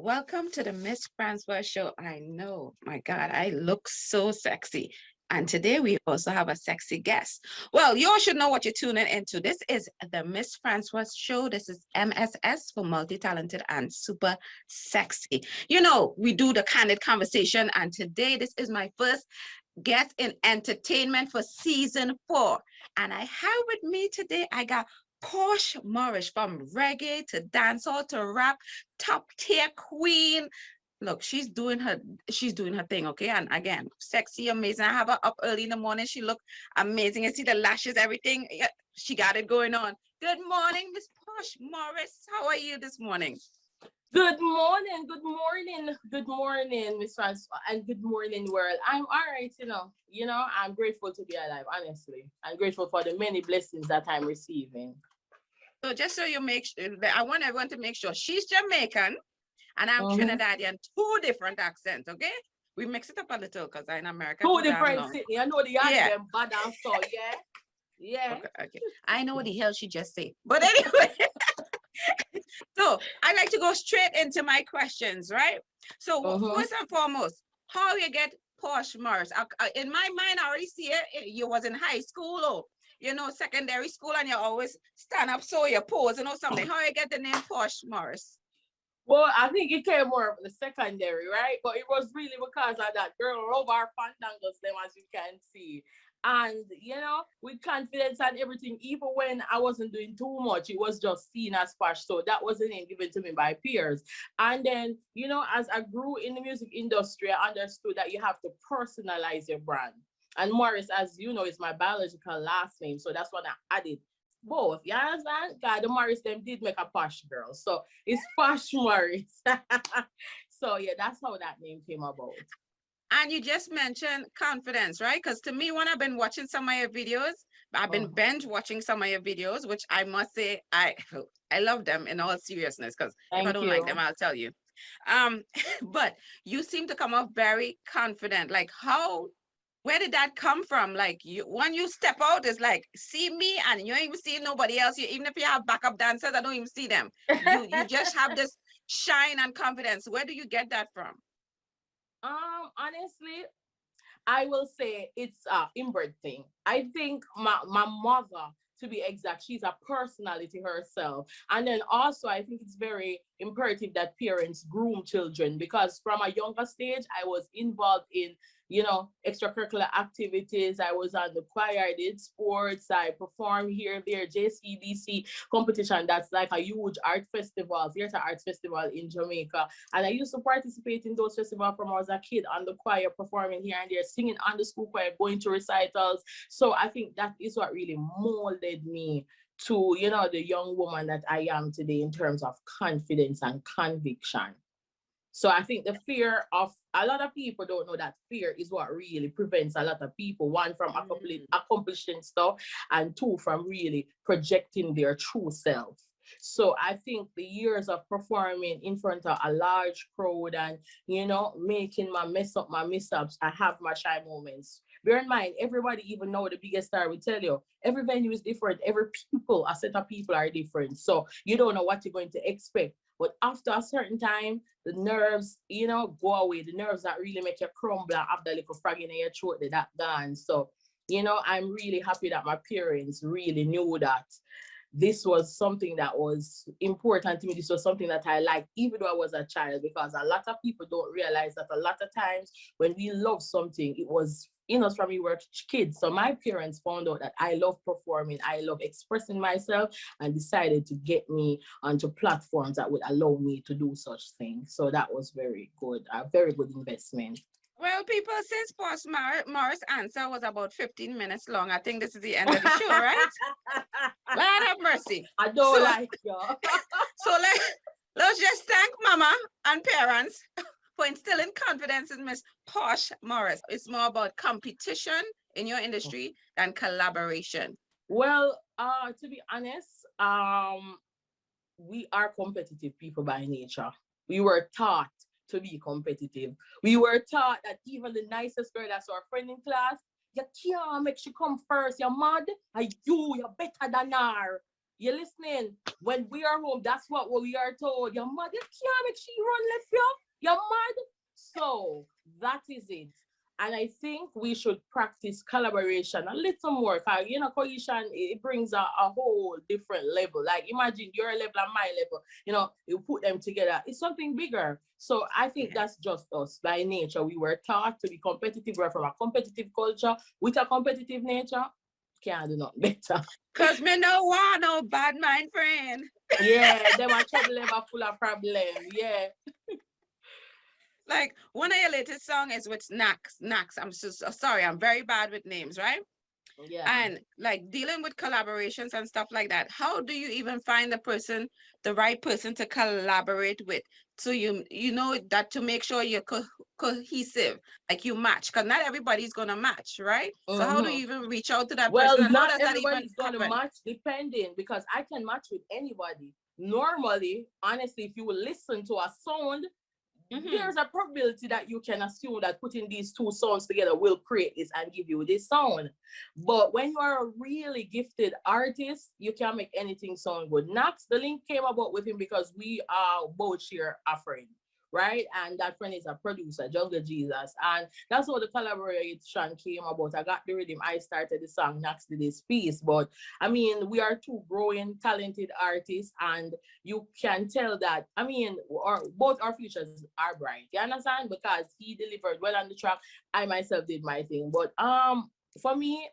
Welcome to the Mss Francois Show. I know, my God, I look so sexy. And today we also have a sexy guest. Well, you all should know what you're tuning into. This is the Mss Francois Show. This is MSS for multi-talented and super sexy. You know, we do the candid conversation, and today this is my first guest in entertainment for season 4. And I have with me today, I got Posh Morris, from reggae to dancehall to rap, top tier queen. Look, she's doing her thing, okay? And again, sexy, amazing. I have her up early in the morning. She look amazing. You see the lashes, everything. Yeah, she got it going on. Good morning, Miss Posh Morris. How are you this morning? Good morning, Miss Francois, and good morning, world. I'm all right, I'm grateful to be alive, honestly. I'm grateful for the many blessings that I'm receiving. So just so you make sure, I want everyone to make sure she's Jamaican and I'm Mhm. Trinidadian, two different accents, okay? We mix it up a little because I'm in America Two too damn different long. cities. I know the yard Yeah. them bad and so, yeah. Yeah. Okay, okay. I know what the hell she just said. But anyway, so I like to go straight into my questions, right? So Mm-hmm. first and foremost, how you get Posh Morris? In my mind, I already see it. You was in high school or secondary school, and you always stand up so you pose, something. How you get the name Posh Morris? Well, I think it came more of the secondary, right? But it was really because of that girl Robar Fandangos, them as you can see. And with confidence and everything, even when I wasn't doing too much, it was just seen as Posh. So that was a name given to me by peers. And then, as I grew in the music industry, I understood that you have to personalize your brand. And Morris, as you know, is my biological last name. So that's what I added both. You understand? God, the Morris them did make a posh girl. So it's Posh Morris. So yeah, that's how that name came about. And you just mentioned confidence, right? Because to me, when I've been watching some of your videos, I've been Oh, binge watching some of your videos, which I must say I love them in all seriousness. Because if I thank don't like you. them, I'll tell you. Um, but you seem to come off very confident. Like where did that come from? Like when you step out, it's like see me, and you ain't even see nobody else. Even if you have backup dancers, I don't even see them. You just have this shine and confidence. Where do you get that from? Honestly, I will say it's a inbred thing. I think my mother, to be exact, she's a personality herself. And then also I think it's very imperative that parents groom children because from a younger stage I was involved in, extracurricular activities. I was on the choir, I did sports, I performed here, there, JCDC competition. That's like a huge art festival, theater arts festival in Jamaica. And I used to participate in those festivals from when I was a kid on the choir, performing here and there, singing on the school choir, going to recitals. So I think that is what really molded me to, the young woman that I am today in terms of confidence and conviction. So I think the fear of a lot of people don't know that fear is what really prevents a lot of people, one from Mm. accomplishing stuff and two from really projecting their true self. So I think the years of performing in front of a large crowd and making my mess up, my mishaps, I have my shy moments. Bear in mind, everybody, even know the biggest star will tell you, every venue is different, every people, a set of people are different. So you don't know what you're going to expect. But after a certain time, the nerves, go away. The nerves that really make you crumble and have the little frog in your throat, that gone. So, I'm really happy that my parents really knew that this was something that was important to me. This was something that I liked, even though I was a child, because a lot of people don't realize that a lot of times when we love something, it was in us from we were kids. So my parents found out that I love performing, I love expressing myself, and decided to get me onto platforms that would allow me to do such things. So that was very good, a very good investment. Well, people, since Morris' answer was about 15 minutes long, I think this is the end of the show, right? Lord have mercy. I don't So, like you. so let's just thank Mama and parents for instilling confidence in Miss Posh Morris. It's more about competition in your industry than collaboration. Well, to be honest, we are competitive people by nature. We were taught to be competitive. We were taught that even the nicest girl that's our friend in class, you can't make she come first. You're mad, and you're better than her. You listening? When we are home, that's what we are told. Your mother can't make she run left you. You're mad. So that is it. And I think we should practice collaboration a little more. Cause you know, cohesion, it brings a whole different level. Like imagine your level and my level. You know, you put them together. It's something bigger. So I think Yeah. that's just us by nature. We were taught to be competitive. We're from a competitive culture with a competitive nature. Can't do nothing better. Cause me no want no bad mind friend. Yeah, them are trouble ever full of problem. Yeah. Like one of your latest song is with Nax. Nax. I'm so sorry. I'm very bad with names, right? Yeah. And like dealing with collaborations and stuff like that. How do you even find the right person to collaborate with? So you know that to make sure you're cohesive, like you match, because not everybody's gonna match, right? So how do Hmm. you even reach out to that Well, person, and how not does that even everybody's gonna happen? match depending because I can match with anybody. Normally, honestly, if you will listen to a sound, Mm-hmm. there's a probability that you can assume that putting these two sounds together will create this and give you this sound. But when you are a really gifted artist, you can make anything sound good. Knox, the link came about with him because we are both share a friend, right? And that friend is a producer, Jungle Jesus. And that's how the collaboration came about. I got the rhythm, I started the song, Knox did this piece. But I mean, we are two growing, talented artists, and you can tell that, I mean, both our futures are bright. You understand? Because he delivered well on the track. I myself did my thing. But for me,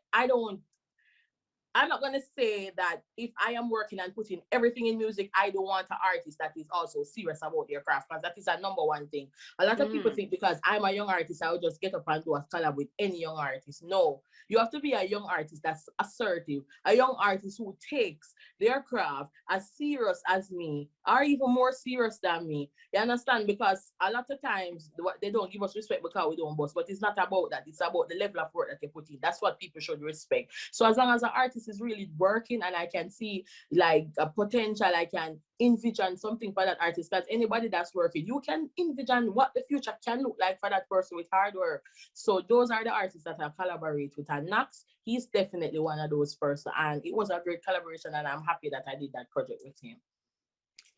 I'm not gonna say that if I am working and putting everything in music, I don't want an artist that is also serious about their craft, because that is a number one thing. A lot of people Mm. think because I'm a young artist, I will just get up and do a collab with any young artist. No, you have to be a young artist that's assertive, a young artist who takes their craft as serious as me, or even more serious than me. You understand? Because a lot of times they don't give us respect because we don't boss, but it's not about that. It's about the level of work that they put in. That's what people should respect. So as long as an artist is really working and I can see like a potential, I can envision something for that artist. Because anybody that's working, you can envision what the future can look like for that person with hard work. So those are the artists that I collaborate with. And Knox, he's definitely one of those person. And it was a great collaboration, and I'm happy that I did that project with him.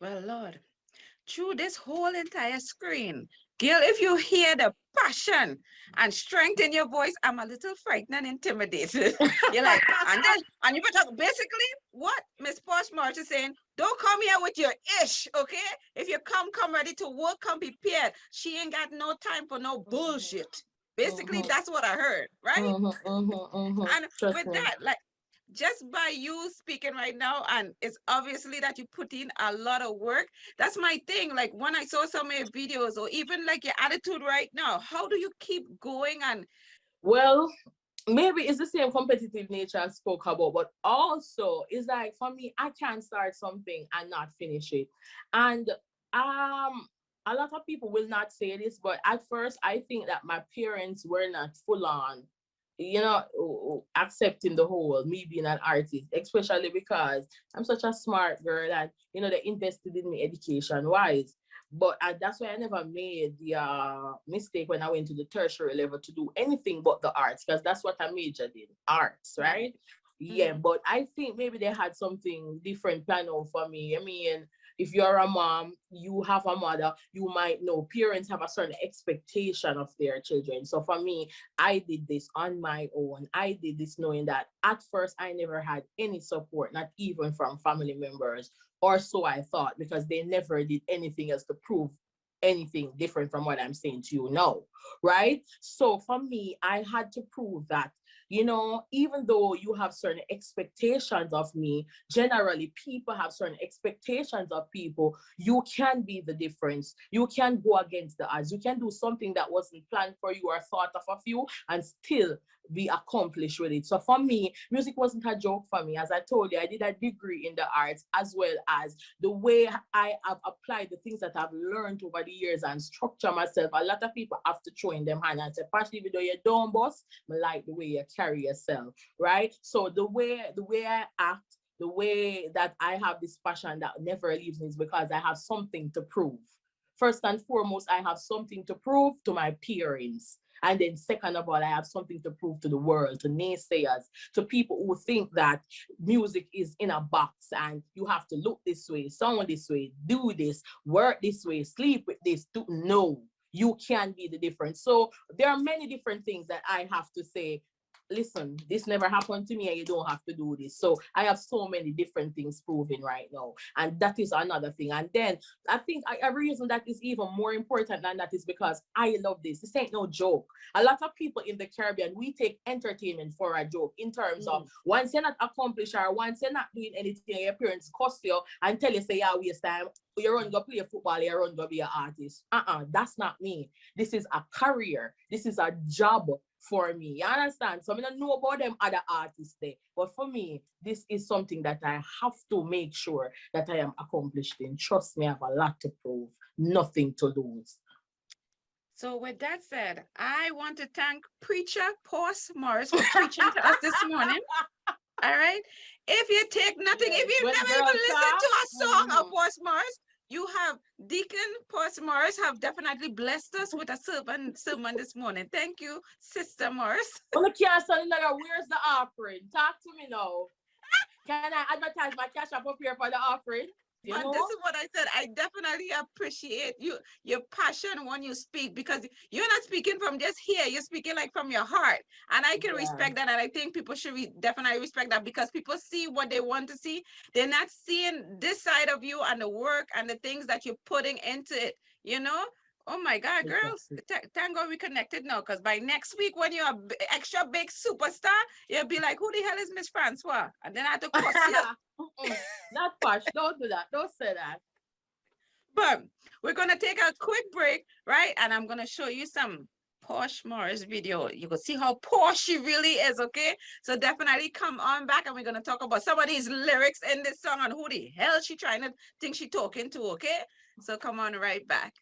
Well, Lord, through this whole entire screen, girl, if you hear the passion and strength in your voice, I'm a little frightened and intimidated. You're like, and you better basically what Miss Posh Morris is saying, don't come here with your ish, okay? If you come ready to work, come prepared. She ain't got no time for no bullshit. Basically, Mhm, that's what I heard, right? mhm, mhm, mhm. And Trust with me. that, like just by you speaking right now, and it's obviously that you put in a lot of work. That's my thing. Like when I saw some of your videos, or even like your attitude right now, how do you keep going? And Well, maybe it's the same competitive nature I spoke about, but also it's like for me, I can't start something and not finish it. And um a lot of people will not say this, but at first I think that my parents were not full on, accepting the whole me being an artist, especially because I'm such a smart girl and they invested in me education wise. But that's why I never made the mistake when I went to the tertiary level to do anything but the arts, because that's what I majored in, arts, right. right? Yeah, Mm-hmm. but I think maybe they had something different planned out for me. I mean, if you're a mom, you have a mother, you might know parents have a certain expectation of their children. So for me, I did this on my own. I did this knowing that at first I never had any support, not even from family members, or so I thought, because they never did anything else to prove anything different from what I'm saying to you now, right? So for me, I had to prove that, even though you have certain expectations of me, generally people have certain expectations of people, you can be the difference. You can go against the odds. You can do something that wasn't planned for you or thought of you and still be accomplished with it. So for me, music wasn't a joke for me. As I told you, I did a degree in the arts, as well as the way I have applied the things that I've learned over the years and structure myself. A lot of people have to throw in them hand and say, Pash, even though you don't boss, I like the way you carry yourself, right? So the way I act, the way that I have this passion that never leaves me is because I have something to prove. First and foremost, I have something to prove to my parents. And then second of all, I have something to prove to the world, to naysayers, to people who think that music is in a box and you have to look this way, sound this way, do this, work this way, sleep with this. No, you can be the difference. So there are many different things that I have to say. Listen, this never happened to me and you don't have to do this. So I have so many different things proving right now. And that is another thing. And then I think a reason that is even more important than that is because I love this. This ain't no joke. A lot of people in the Caribbean, we take entertainment for a joke in terms of once you're not accomplished or once you're not doing anything, your parents cost you and tell you, say, yeah, waste time. You're going to play football, you're going to be an artist. That's not me. This is a career. This is a job for me. You understand? So I don't know about them other artists there. But for me, this is something that I have to make sure that I am accomplished in. Trust me, I have a lot to prove. Nothing to lose. So with that said, I want to thank Preacher Posh Morris for preaching to us this morning. All right. If you take nothing, if you've never even listened to a song of Posh Morris, you have Deacon Posh Morris have definitely blessed us with a sermon this morning. Thank you, Sister Morris. Well, where's the offering? Talk to me now. Can I advertise my cash up here for the offering? But this is what I said. I definitely appreciate your passion when you speak, because you're not speaking from just here. You're speaking like from your heart. And I can respect that. And I think people should definitely respect that, because people see what they want to see. They're not seeing this side of you and the work and the things that you're putting into it, you know? Oh my God, girls, thank God we connected now, because by next week when you're an extra big superstar, you'll be like, who the hell is Mss Francois? And then I have to cross you. Not Posh, don't do that. Don't say that. But we're going to take a quick break, right? And I'm going to show you some Posh Morris video. You can see how posh she really is, okay? So definitely come on back and we're going to talk about some of these lyrics in this song and who the hell she trying to think she talking to, okay? So come on right back.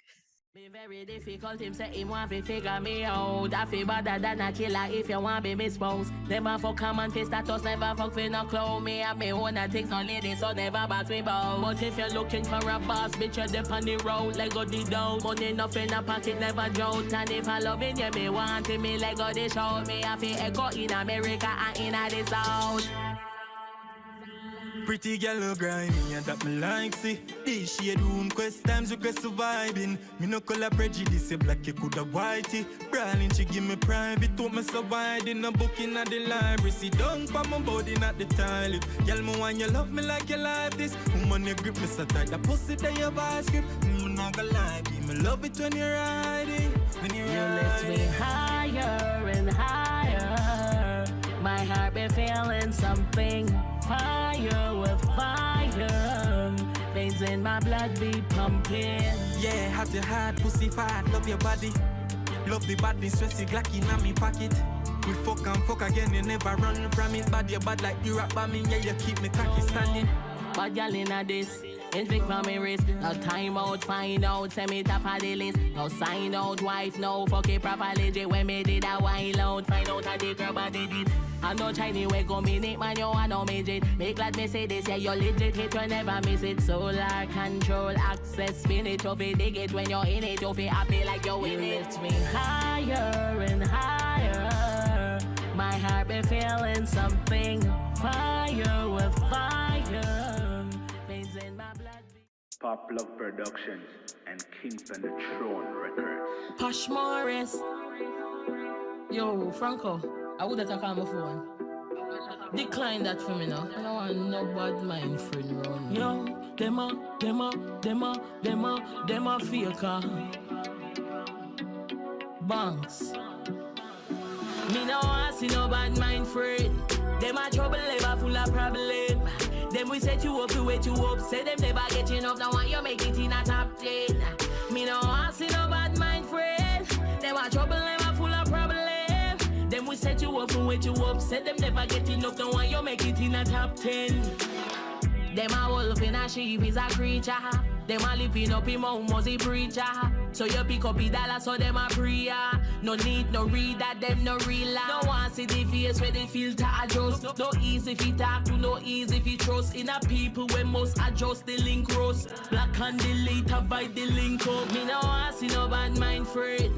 Be very difficult, him say him want to figure me out. I feel better than a killer if you want be misposed. Never fuck common face status, never fuck with no clown. Me have me own things on ladies, so never box me bout. But if you're looking for a boss, bitch, you're dip on the road, let go the down. Money enough in a pocket, never drought. And if I loving you, me wanting me, let go the show. Me have to echo in America and in the South. Pretty girl no grimy and that me like see. This shade room quest times request surviving. Me no color prejudice, you black you coulda whitey. Brawling she give me private, told me so wide in a book in the library. See down pa my body not the toilet. Girl me want you love me like you like this. Woman you grip me so tight, the pussy that you vice grip. Me not gonna lie, me love it when you're riding. When you're you lift me higher and higher. My heart be feeling something. Fire with fire, veins in my blood be pumping. Yeah, have your heart, pussy fat, love your body. Love the body, stress it like in me pocket. We fuck and fuck again, you never run from it. Bad, you bad like you rap bombing, yeah, you keep me cocky standing. But y'all in a this, it's big for me wrist. No time out, find out, send me top of the list. No sign out, wife, no fuck it properly. When me did a while out, find out how the girl body did. I know Chinese way go minute, man, yo, I know midget. Make glad me say this, yeah, you're legit, hit, you never miss it. Solar control, access, spin it, you fi dig it. When you're in it, you fi happy like you win it. Lift me higher and higher. My heart be feeling something. Fire with fire. Veins in my blood. Pop Love Productions and Kings on the Throne Records. Posh Morris. Yo, Franco. I would have taken on my phone. Decline that for me now. I don't want no Badmind Friend round. Yo, them a faker. Banks. Me no want see no Badmind Friend. Them a trouble, never full of problem. Them we set you up to wait you up. Say them never get enough, now want you make it in a top 10. Me no want see no Badmind Friend. Them a trouble, never full of problem. Them we set you up and wait you up. Said them never get enough, no one you make it in a top 10. Them a wolf in a sheep is a creature. Them a lipping up him home was a preacher. So you pick up a dollar so them a prayer. No need no read that them no real. No one see the face where they filter adjust. No easy if you talk to, no easy if you trust. In a people we must adjust the link roast. Black and delete avoid the link up. Me no want see no Badmind Friend.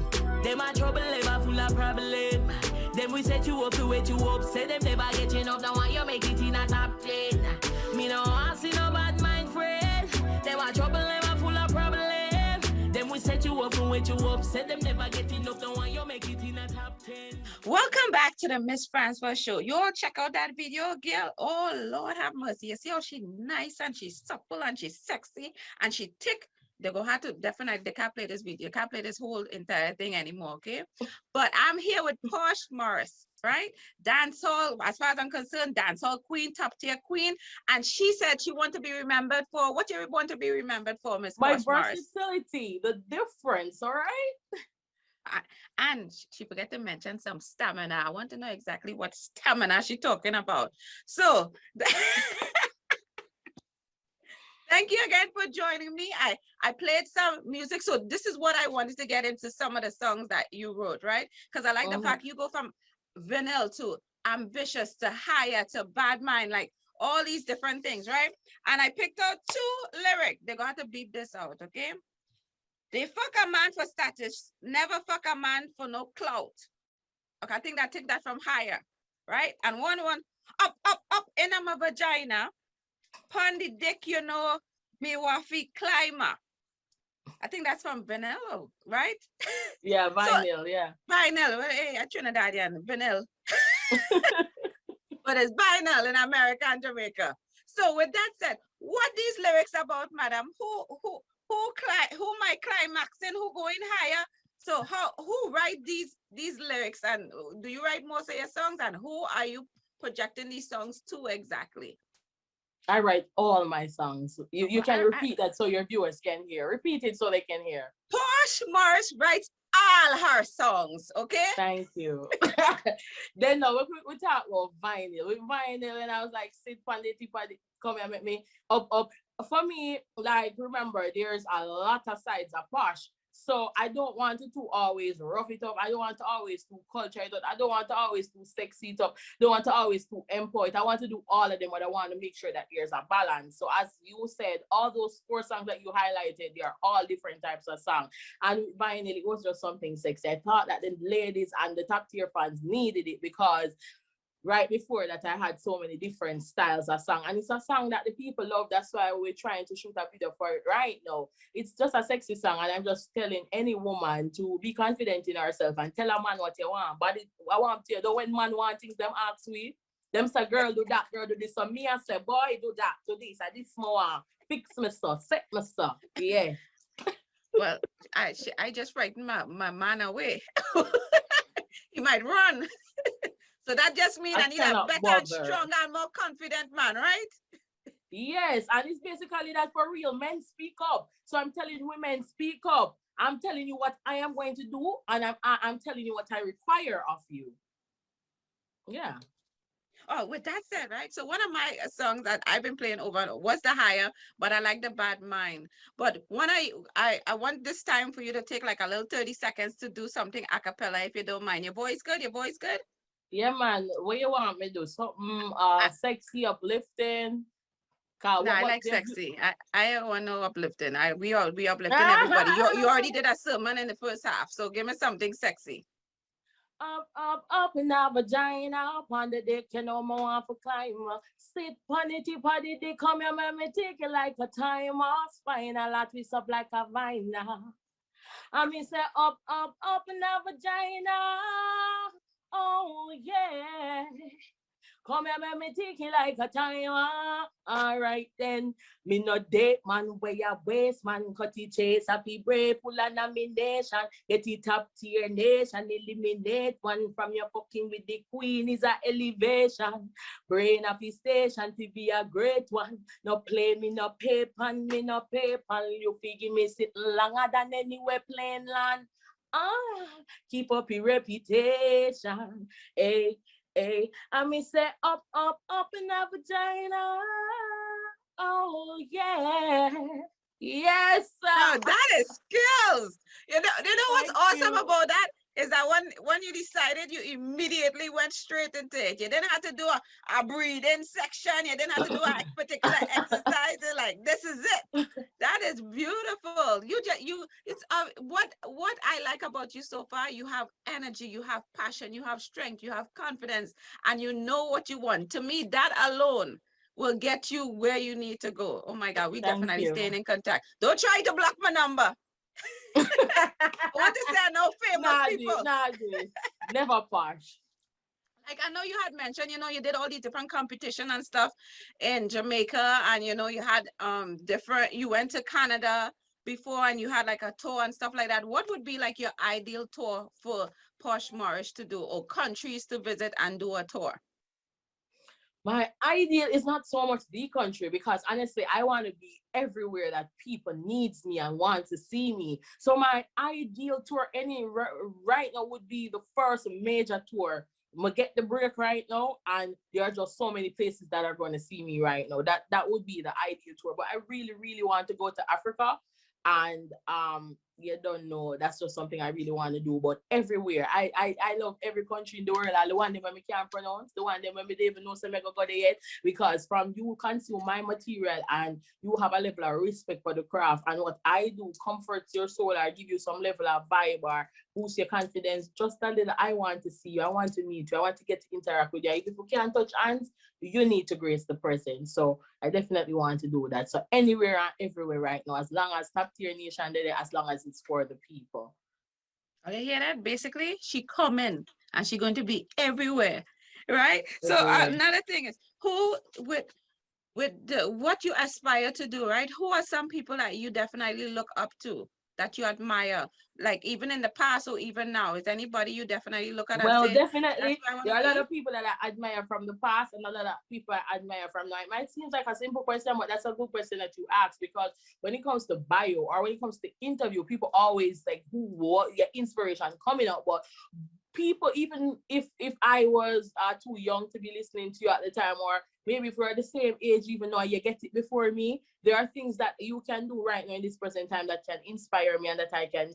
Them a trouble, ever full of problem. Them we set you up to wait you up. Say them never get enough, now why you make it in a top 10. Me no want see no bad mind friend. Them a trouble, ever full of problem. Them we set you up to wait you up. Say them never get enough, now why you make it in a top 10. Welcome back to the Mss Francois Show. You all check out that video, girl. Oh, Lord have mercy. You see how she's nice and she's supple and she's sexy and she thick. They're going to have to definitely, they can't play this video. Can't play this whole entire thing anymore, okay? But I'm here with Posh Morris, right? Dancehall, as far as I'm concerned, dancehall queen, top tier queen. And she said she want to be remembered for, what you want to be remembered for, Miss My Posh Morris? versatility, the difference, all right? And she forget to mention some stamina. I want to know exactly what stamina she's talking about. So, thank you again for joining me. I played some music. So this is what I wanted to get into some of the songs that you wrote, right? Because I like the fact you go from vinyl to ambitious to higher to bad mind, like all these different things, right? And I picked out 2 lyrics. They're going to have to beep this out, okay? They fuck a man for status, never fuck a man for no clout. Okay, I think I take that from higher, right? And one, up in my vagina, pon the dick, you know, me waffy climber. I think that's from vinyl, right? Yeah, vinyl, So, yeah. vinyl, well, hey, I Trinidadian, vinyl. But it's vinyl in America and Jamaica. So with that said, what these lyrics about, madam? Who might climaxing, who going higher? So who write these lyrics, and do you write most of your songs, and who are you projecting these songs to exactly? I write all my songs. You can repeat that so your viewers can hear. Repeat it so they can hear. Posh Morris writes all her songs, okay? Thank you. Then no, we talk about vinyl. With vinyl, and I was like, sit on the tip of the, come and make me up. For me, like, remember, there's a lot of sides of Posh. So I don't want to always rough it up. I don't want to always to culture it up. I don't want to always to sexy it up. Don't want to always to employ it. I want to do all of them, but I want to make sure that there's a balance. So as you said, all those 4 songs that you highlighted, they are all different types of songs. And vinyl, it was just something sexy. I thought that the ladies and the top tier fans needed it, because right before that, I had so many different styles of song. And it's a song that the people love. That's why we're trying to shoot a video for it right now. It's just a sexy song. And I'm just telling any woman to be confident in herself and tell a man what you want. But I want to, though, when man want things, them ask me. Them say, girl, do that, girl, do this. So me, I say, boy, do that, do this. I this more. Fix my stuff, set my stuff. Yeah. Well, I just frightened my man away. He might run. So that just means I need a better and stronger and more confident man, right? Yes, and it's basically that for real. Men speak up. So I'm telling women, speak up. I'm telling you what I am going to do, and I'm telling you what I require of you. Yeah. Oh, with that said, right? So one of my songs that I've been playing over was the higher, but I like the bad mind. But when I want this time for you to take like a little 30 seconds to do something a cappella, if you don't mind. Your voice good? Your voice good? Yeah, man. What you want me to do? Something sexy, uplifting? No, I like sexy. I don't want no uplifting. We uplifting everybody. You already did a sermon in the first half, so give me something sexy. Up in our vagina, up on the dick, you know, more want to climb. Sit on the tip of the dick, come here, me take it like a timer. Spine a lot, twist up like a vine now. I mean, say up in our vagina. Oh, yeah. Come here, me take it like a timer. All right, then. Me no date man where ya waste man. Cut it chase, happy brave, full of nomination. Get it up tier nation. Eliminate one from your fucking with the queen is a elevation. Brain up his station to be a great one. No play me no paper, me no paper. You figure me sit longer than anywhere plain land. Keep up your reputation. Hey. Hey, I mean, say up in our vagina. Oh, yeah. Yes, sir. Oh, that is skills. You know what's awesome about that is that when you decided, you immediately went straight into it. You didn't have to do a breathing section. You didn't have to do a particular exercise. Like, this is it. That is beautiful. It's what I like about you so far, you have energy, you have passion, you have strength, you have confidence, and you know what you want. To me, that alone will get you where you need to go. Oh my God, we Thank definitely you. staying in contact. Don't try to block my number. I want to say no famous people. Never Posh. Like I know you had mentioned, you did all these different competition and stuff in Jamaica, and you had different. You went to Canada before, and you had like a tour and stuff like that. What would be like your ideal tour for Posh Morris to do, or countries to visit and do a tour? My ideal is not so much the country, because honestly, I want to be everywhere that people needs me and want to see me. So my ideal tour right now would be the first major tour. I'm gonna get the break right now, and there are just so many places that are going to see me right now. That would be the ideal tour. But I really, really want to go to Africa, and you don't know, that's just something I really want to do. But everywhere, I love every country in the world. I the one them I can't pronounce, the one them I don't even know some I go there yet, because from you consume my material and you have a level of respect for the craft, and what I do comforts your soul or give you some level of vibe or boost your confidence. Just a little, I want to see you, I want to meet you, I want to get to interact with you. If you can't touch hands, you need to grace the present. So I definitely want to do that. So anywhere and everywhere right now, as long as top tier nation there, as long as it's for the people. Okay, hear that? Basically, she coming and she going to be everywhere, right? So Everywhere. another thing is, who with what you aspire to do, right? Who are some people that you definitely look up to, that you admire, like even in the past or even now? Is anybody you definitely look at and Well, say, definitely, "That's who I there are a wanna lot be"? of people that I admire from the past and a lot of people I admire from now. It might seem like a simple question, but that's a good question that you ask, because when it comes to bio or when it comes to interview, people always like what your inspiration coming up. But people, even if I was too young to be listening to you at the time, or maybe if we're the same age, even though you get it before me, there are things that you can do right now in this present time that can inspire me and that I can,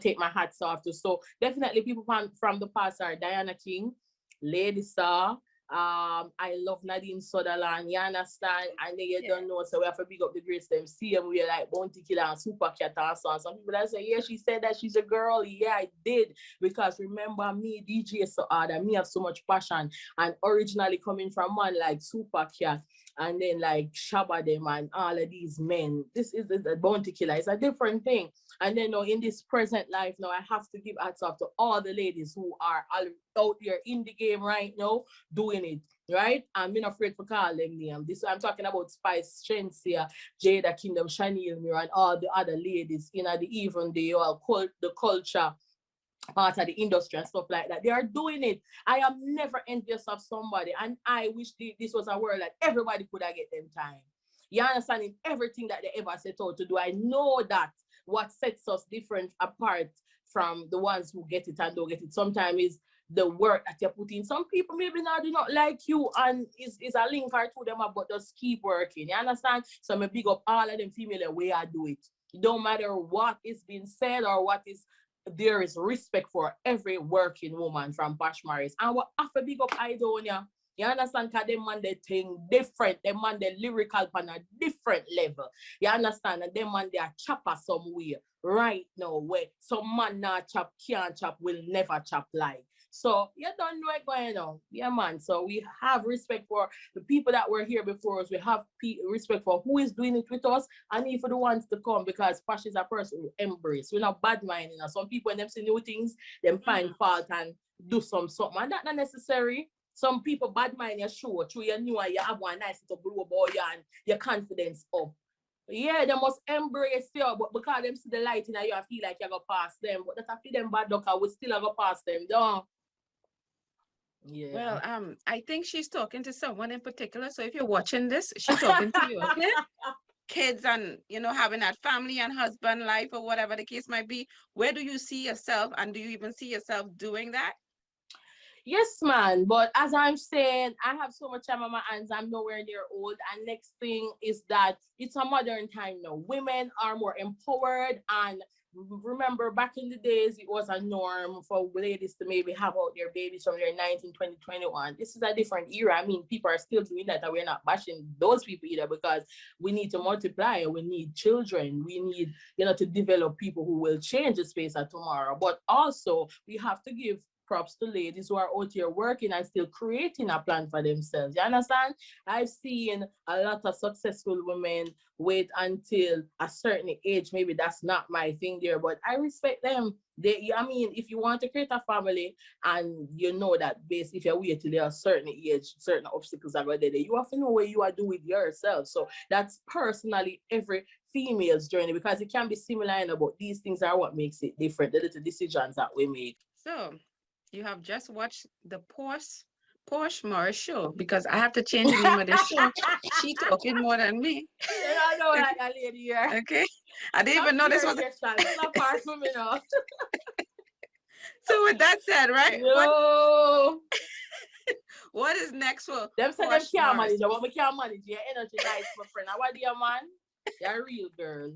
take my hats off to. So definitely people from the past are Diana King, Lady Saw. I love Nadine Sutherland, you understand? And then you don't know, so we have to big up the greats them. See them, we're like Bounty Killer and Super Cat and so on. Some people that say, yeah, she said that she's a girl. Yeah, I did. Because remember me, DJ so hard, and me have so much passion. And originally coming from one like Super Cat, and then like Shabba them and all of these men. This is the Bounty Killer. It's a different thing. And then now in this present life now, I have to give hats off to all the ladies who are out there in the game right now doing it, right? I'm not afraid to call them names. This I'm talking about Spice, Shensia, Jada Kingdom, Chanel Mirror, and all the other ladies, even the culture part of the industry and stuff like that. They are doing it. I am never envious of somebody, and I wish this was a world that everybody could have get them time. You understand? In everything that they ever set out to do, I know that what sets us different apart from the ones who get it and don't get it sometimes is the work that you put in. Some people maybe now do not like you, and is a link or to them, but just keep working. You understand? So I'm big up all of them female the way I do it. It don't matter what is being said or what is, there is respect for every working woman from Posh Morris. And what after big up Idonia, you understand? Because them man they think different, them man they lyrical on a different level. You understand? And them man they are chopper somewhere right now where some man not chop, can't chop, will never chop like. So you don't know what's going on. Yeah, man. So we have respect for the people that were here before us. We have respect for who is doing it with us, and even for the ones to come, because Posh is a person we embrace. We're not bad minding. Some people, when them see new things, them find fault and do something. And that's not necessary. Some people bad mind you sure through you new and you have one nice little blow about you and your confidence up. Yeah, they must embrace you, but because them see the light in you, I feel like you're going to pass them. But that's feel them bad duck, I will still go pass them, don't. Yeah. Well, I think she's talking to someone in particular. So if you're watching this, she's talking to you, okay? Kids and, having that family and husband life or whatever the case might be. Where do you see yourself, and do you even see yourself doing that? Yes, man. But as I'm saying, I have so much time on my hands. I'm nowhere near old. And next thing is that it's a modern time now. Women are more empowered, and remember back in the days, it was a norm for ladies to maybe have out their babies from their 19, 20, 21. This is a different era. I mean, people are still doing that, and we're not bashing those people either, because we need to multiply. We need children. We need, to develop people who will change the space of tomorrow. But also, we have to give props to ladies who are out here working and still creating a plan for themselves. You understand? I've seen a lot of successful women wait until a certain age. Maybe that's not my thing there, but I respect them. I mean, if you want to create a family and you know that if you wait till a certain age, certain obstacles are there, you have to know what you are doing with yourself. So that's personally every female's journey, because it can be similar, but these things are what makes it different, the little decisions that we make. So you have just watched the Posh Morris show, because I have to change the name of the show. She talking more than me. I know like a lady here. Okay. I didn't even know this was. Not far from me now. So with that said, right? Yo. What is next for them say them Posh can't Morris? manage, but we can't manage. Your energy nice, my friend. What do you, man? You're a real girl.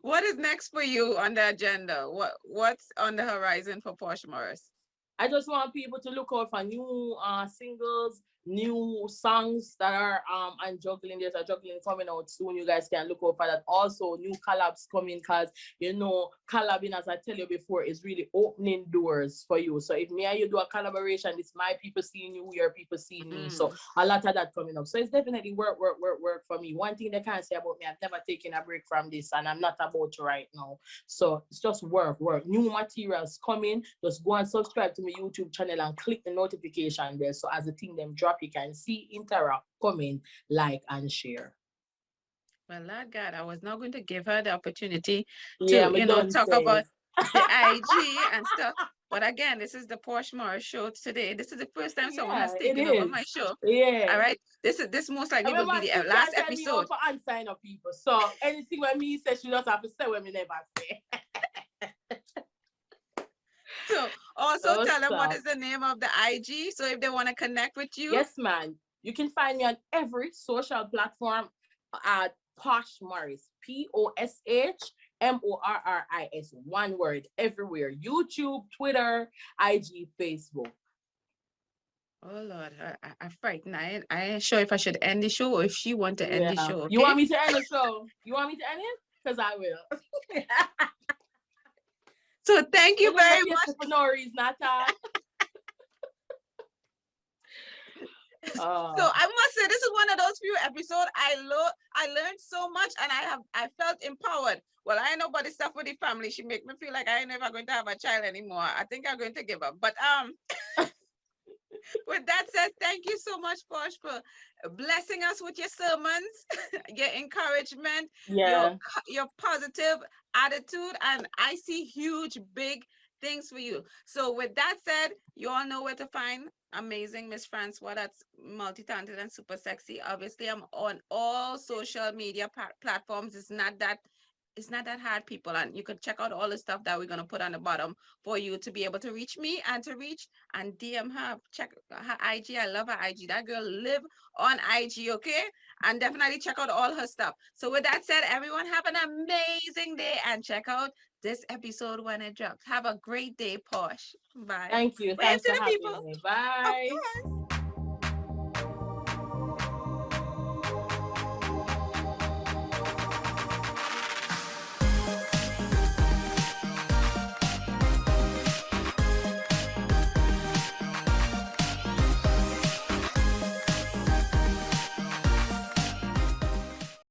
What is next for you on the agenda? What's on the horizon for Posh Morris? I just want people to look out for new singles, new songs that are and juggling. There's a juggling coming out soon. You guys can look out for that. Also, new collabs coming, because collabing, as I tell you before, is really opening doors for you. So if me and you do a collaboration, it's my people seeing you, your people seeing me. So a lot of that coming up. So it's definitely work for me. One thing they can't say about me, I've never taken a break from this, and I'm not about to right now. So it's just work. New materials coming. Just go and subscribe to my YouTube channel and click the notification bell. So as the thing them drop, you can see, interact, comment, like, and share. Well, Lord God, I was not going to give her the opportunity to, talk about the IG and stuff. But again, this is the Posh Morris show today. This is the first time someone has taken over my show. Yeah. All right. This most likely will be the last episode. For unsigned up people. So anything when me says, she doesn't have to say what me never say. So also tell them what is the name of the IG. So if they want to connect with you. Yes, man. You can find me on every social platform at Posh Morris. POSHMORRIS. One word, everywhere. YouTube, Twitter, IG, Facebook. Oh Lord, I'm frightened. I ain't sure if I should end the show or if she want to end the show. Okay? You want me to end the show? You want me to end it? Because I will. So thank you very much. For no reason, So I must say, this is one of those few episodes I learned so much, and I felt empowered. Well, I ain't nobody stuff with the family. She make me feel like I ain't never going to have a child anymore. I think I'm going to give up. But with that said, thank you so much, Posh, for blessing us with your sermons, your encouragement, your positive attitude, and I see huge, big things for you. So with that said, you all know where to find amazing Mss Francois. That's multi-talented and super sexy. Obviously, I'm on all social media platforms. It's not that hard, people, and you can check out all the stuff that we're going to put on the bottom for you to be able to reach me and to reach and DM her. Check her IG. I love her IG. That girl live on IG, okay? And definitely check out all her stuff. So with that said, everyone have an amazing day and check out this episode when it drops. Have a great day, Posh. Bye. Thank you. Thanks for having me. Bye.